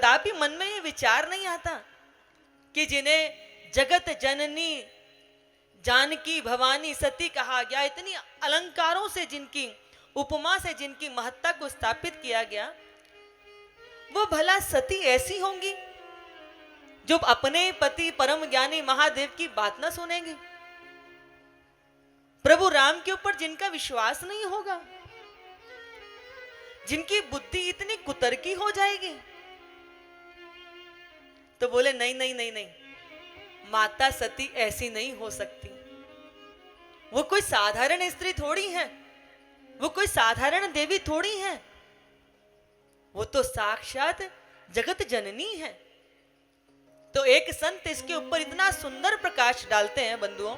कदापि मन में ये विचार नहीं आता कि जिन्हें जगत जननी जानकी भवानी सती कहा गया, इतनी अलंकारों से जिनकी उपमा से जिनकी महत्ता को स्थापित किया गया, वो भला सती ऐसी होंगी जो अपने पति परम ज्ञानी महादेव की बात ना सुनेंगे, प्रभु राम के ऊपर जिनका विश्वास नहीं होगा, जिनकी बुद्धि इतनी कुतर्की हो जाएगी। तो बोले नहीं नहीं नहीं नहीं, माता सती ऐसी नहीं हो सकती। वो कोई साधारण स्त्री थोड़ी है, वो कोई साधारण देवी थोड़ी है, वो तो साक्षात जगत जननी है। तो एक संत इसके ऊपर इतना सुंदर प्रकाश डालते हैं बंधुओं,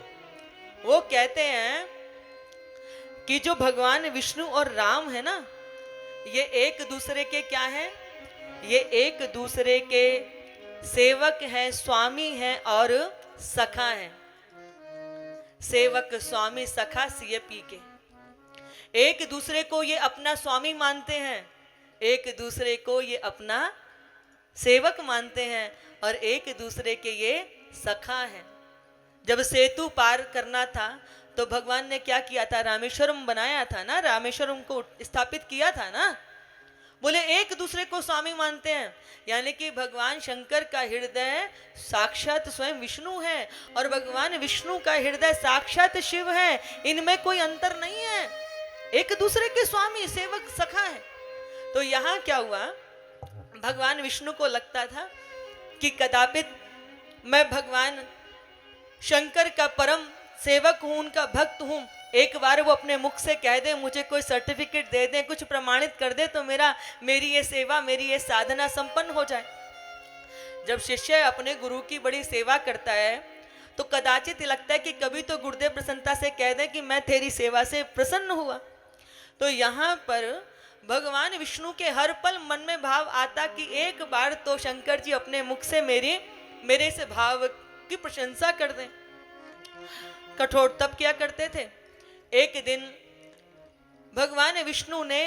वो कहते हैं कि जो भगवान विष्णु और राम है ना, ये एक दूसरे के क्या हैं? ये एक दूसरे के सेवक हैं, स्वामी हैं और सखा हैं। सेवक स्वामी सखा सीएपी के एक दूसरे को ये अपना स्वामी मानते हैं, एक दूसरे को ये अपना सेवक मानते हैं और एक दूसरे के ये सखा हैं। जब सेतु पार करना था तो भगवान ने क्या किया था? रामेश्वरम बनाया था ना, रामेश्वरम को स्थापित किया था ना। बोले एक दूसरे को स्वामी मानते हैं, यानी कि भगवान शंकर का हृदय साक्षात स्वयं विष्णु है और भगवान विष्णु का हृदय साक्षात शिव है, इनमें कोई अंतर नहीं है, एक दूसरे के स्वामी सेवक सखा है। तो यहाँ क्या हुआ, भगवान विष्णु को लगता था कि कदापित मैं भगवान शंकर का परम सेवक हूं, उनका भक्त हूं, एक बार वो अपने मुख से कह दे, मुझे कोई सर्टिफिकेट दे दे, कुछ प्रमाणित कर दे, तो मेरी ये सेवा, मेरी ये साधना संपन्न हो जाए। जब शिष्य अपने गुरु की बड़ी सेवा करता है तो कदाचित लगता है कि कभी तो गुरुदेव प्रसन्नता से कह दे कि मैं तेरी सेवा से प्रसन्न हुआ। तो यहाँ पर भगवान विष्णु के हर पल मन में भाव आता कि एक बार तो शंकर जी अपने मुख से मेरे से भाव की प्रशंसा कर दें। कठोर तप क्या करते थे? एक दिन भगवान विष्णु ने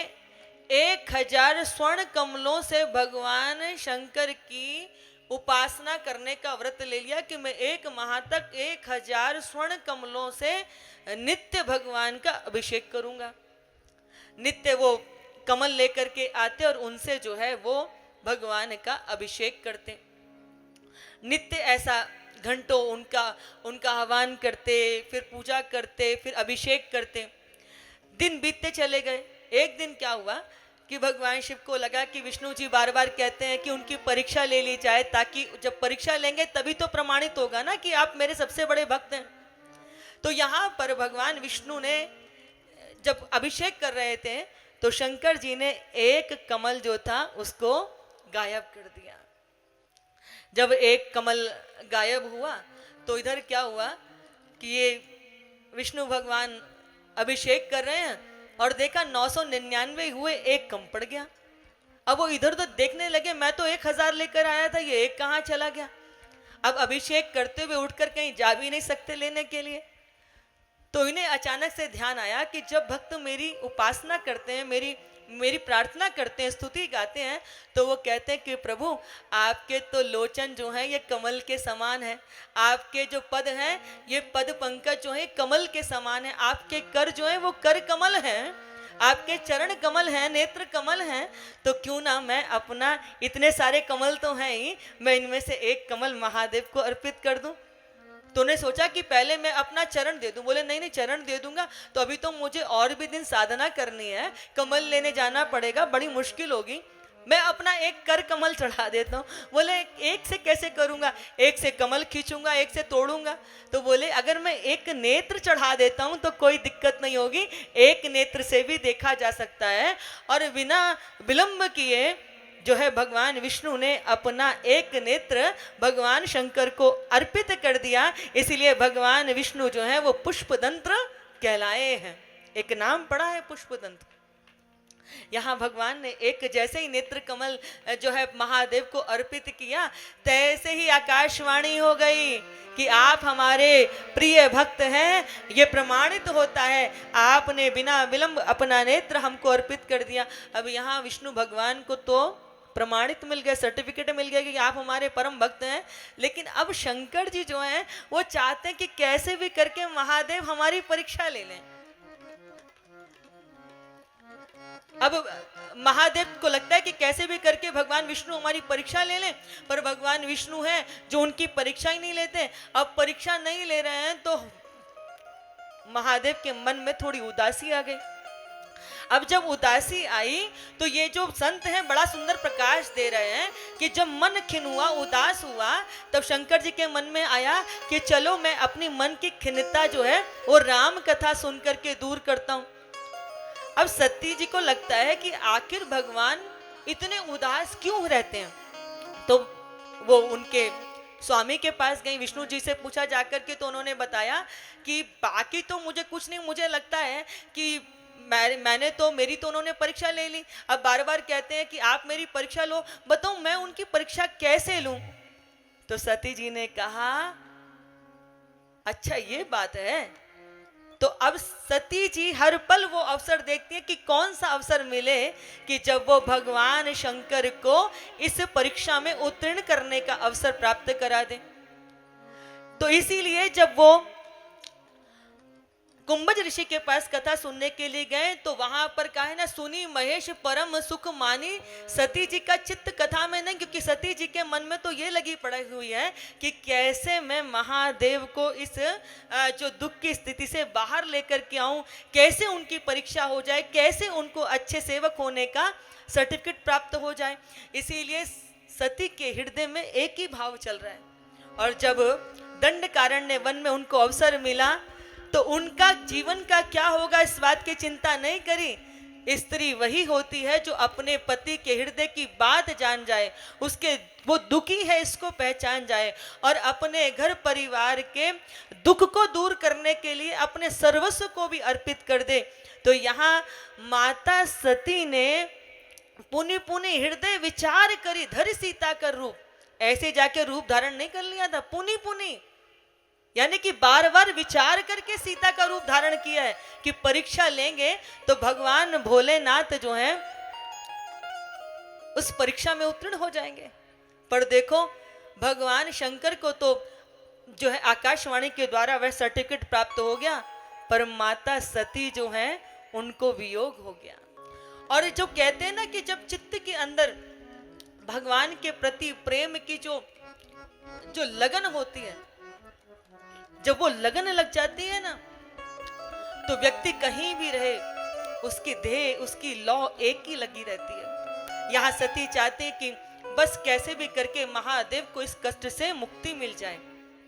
1000 स्वर्ण कमलों से भगवान शंकर की उपासना करने का व्रत ले लिया कि मैं 1 माह तक 1000 स्वर्ण कमलों से नित्य भगवान का अभिषेक करूंगा। नित्य वो कमल लेकर के आते और उनसे जो है वो भगवान का अभिषेक करते। नित्य ऐसा घंटों उनका आह्वान करते, फिर पूजा करते, फिर अभिषेक करते। दिन बीतते चले गए। एक दिन क्या हुआ कि भगवान शिव को लगा कि विष्णु जी बार बार कहते हैं कि उनकी परीक्षा ले ली जाए, ताकि जब परीक्षा लेंगे तभी तो प्रमाणित होगा ना कि आप मेरे सबसे बड़े भक्त हैं। तो यहाँ पर भगवान विष्णु ने जब अभिषेक कर रहे थे तो शंकर जी ने एक कमल जो था उसको गायब कर दिया। जब एक कमल गायब हुआ तो इधर क्या हुआ कि ये विष्णु भगवान अभिषेक कर रहे हैं और देखा 999 हुए, एक कम पड़ गया। अब वो इधर तो देखने लगे, मैं तो 1000 लेकर आया था, ये एक कहाँ चला गया। अब अभिषेक करते हुए उठकर कहीं जा भी नहीं सकते लेने के लिए। तो इन्हें अचानक से ध्यान आया कि जब भक्त मेरी उपासना करते हैं, मेरी प्रार्थना करते हैं, स्तुति गाते हैं, तो वो कहते हैं कि प्रभु आपके तो लोचन जो हैं ये कमल के समान है, आपके जो पद हैं ये पद पंकज जो है कमल के समान है, आपके कर जो है वो कर कमल हैं, आपके चरण कमल हैं, नेत्र कमल हैं, तो क्यों ना मैं अपना, इतने सारे कमल तो हैं ही, मैं इनमें से एक कमल महादेव को अर्पित कर दूं। तूने सोचा कि पहले मैं अपना चरण दे दूं? बोले नहीं नहीं, चरण दे दूंगा तो अभी तो मुझे और भी दिन साधना करनी है, कमल लेने जाना पड़ेगा, बड़ी मुश्किल होगी, मैं अपना एक कर कमल चढ़ा देता हूँ। बोले एक से कैसे करूंगा? एक से कमल खींचूंगा, एक से तोड़ूंगा। तो बोले अगर मैं एक नेत्र चढ़ा देता हूँ तो कोई दिक्कत नहीं होगी, एक नेत्र से भी देखा जा सकता है। और बिना विलंब किए जो है भगवान विष्णु ने अपना एक नेत्र भगवान शंकर को अर्पित कर दिया, इसलिए भगवान विष्णु जो है वो पुष्पदंत्र कहलाए हैं। एक नाम पड़ा है पुष्पदंत्र। यहाँ भगवान ने एक जैसे ही नेत्र कमल जो है महादेव को अर्पित किया, तैसे ही आकाशवाणी हो गई कि आप हमारे प्रिय भक्त हैं, ये प्रमाणित होता है, आपने बिना विलंब अपना नेत्र हमको अर्पित कर दिया। अब यहाँ विष्णु भगवान को तो प्रमाणित मिल गया, सर्टिफिकेट मिल गया कि आप हमारे परम भक्त हैं। लेकिन अब शंकर जी जो हैं वो चाहते हैं कि कैसे भी करके महादेव हमारी परीक्षा ले लें। अब महादेव को लगता है कि कैसे भी करके भगवान विष्णु हमारी परीक्षा ले लें, पर भगवान विष्णु हैं जो उनकी परीक्षा ही नहीं लेते। अब परीक्षा नहीं ले रहे हैं तो महादेव के मन में थोड़ी उदासी आ गई। अब जब उदासी आई तो ये जो संत हैं बड़ा सुंदर प्रकाश दे रहे हैं कि जब मन खिन हुआ, उदास हुआ, तब शंकर जी के मन में आया कि चलो मैं अपनी मन की खिन्नता जो है वो राम कथा सुन करके दूर करता हूं। अब सती जी को लगता है कि आखिर भगवान इतने उदास क्यों रहते हैं, तो वो उनके स्वामी के पास गई, विष्णु जी से पूछा जाकर के, तो उन्होंने बताया कि बाकी तो मुझे कुछ नहीं, मुझे लगता है कि मैंने तो मेरी तो उन्होंने परीक्षा ले ली, अब बार बार कहते हैं कि आप मेरी परीक्षा लो, बताओ मैं उनकी परीक्षा कैसे लूं। तो सती जी ने कहा अच्छा ये बात है। तो अब सती जी हर पल वो अवसर देखती है कि कौन सा अवसर मिले कि जब वो भगवान शंकर को इस परीक्षा में उत्तीर्ण करने का अवसर प्राप्त करा दे। तो इसीलिए जब वो कुंभज ऋषि के पास कथा सुनने के लिए गए तो वहां पर कहा है ना, सुनी महेश परम सुख मानी। सती जी का चित्त कथा में नहीं, क्योंकि सती जी के मन में तो ये लगी पड़ी हुई है कि कैसे मैं महादेव को इस जो दुख की स्थिति से बाहर लेकर के आऊं, कैसे उनकी परीक्षा हो जाए, कैसे उनको अच्छे सेवक होने का सर्टिफिकेट प्राप्त हो जाए। इसीलिए सती के हृदय में एक ही भाव चल रहा है। और जब दंडकारण्य वन में उनको अवसर मिला तो उनका जीवन का क्या होगा इस बात की चिंता नहीं करी। स्त्री वही होती है जो अपने पति के हृदय की बात जान जाए, उसके वो दुखी है इसको पहचान जाए और अपने घर परिवार के दुख को दूर करने के लिए अपने सर्वस्व को भी अर्पित कर दे। तो यहाँ माता सती ने पुनि पुनि हृदय विचार करी, धर सीता का रूप, ऐसे जाके रूप धारण नहीं कर लिया था, पुनि पुनि यानी कि बार बार विचार करके सीता का रूप धारण किया है कि परीक्षा लेंगे तो भगवान भोलेनाथ जो हैं उस परीक्षा में उत्तीर्ण हो जाएंगे। पर देखो भगवान शंकर को तो जो है आकाशवाणी के द्वारा वह सर्टिफिकेट प्राप्त हो गया, पर माता सती जो हैं उनको वियोग हो गया। और जो कहते हैं ना कि जब चित्त के अंदर भगवान के प्रति प्रेम की जो लगन होती है, जब वो लगन लग जाती है ना, तो व्यक्ति कहीं भी रहे उसकी देह उसकी लौ एक ही लगी रहती है। यहाँ सती चाहती कि बस कैसे भी करके महादेव को इस कष्ट से मुक्ति मिल जाए।